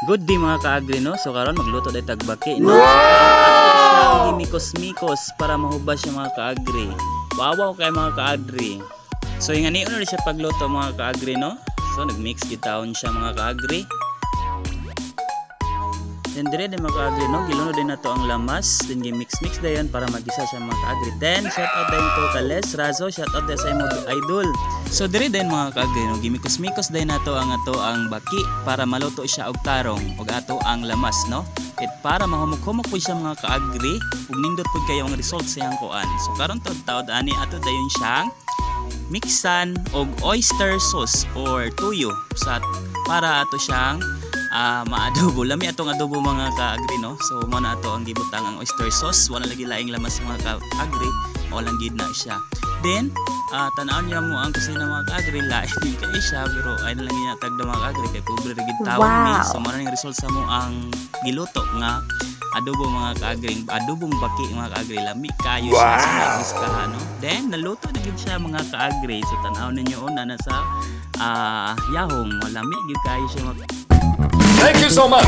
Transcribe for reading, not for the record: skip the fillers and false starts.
Good day mga kaagri no. So karon magluto day tagbaki no. Wow! Himikos-mikos para mahubas siya mga kaagri. Wawaw kay mga kaagri. So yung ani siya pagluto mga kaagri no. So nagmix gitaon siya mga kaagri. Then dire din mga kaagri no, giluno din nato ang lamas, then gi-mix dayon para magisa siya mga kaagri. Then shout out din to Kales Razo, shout out din sa imo idol. So dire din mga kaagri no, gimikos-mikos din nato ang baki para maluto siya og tarong ug ato ang lamas no. It para mahumok-humok po siya mga kaagri ug nindot pud kayo ang result sa iyang kuan. So karon taud ani ato dayon siyang mixan og oyster sauce or tuyo sa para ato siyang maadobo. Lami atong adobo mga kaagri no. So mo na ato ang gibutang ang oyster sauce, wala lagi laing lamas mga kaagri, o lang gid na siya. Then tan-aw niya mo ang kusina mga kaagri, lain kay siya pero ay na lang niya tagda mga kaagri kay pobre ra gid tawon mi. So mo na ning result sa mo ang giluto nga adobo mga kaagri, adobong baki mga kaagri, lami kayo siya sa iskahan no. Then naluto na gid siya mga kaagri. So tan-aw ninyo na sa yahong, lami gid kayo siya Thank you so much.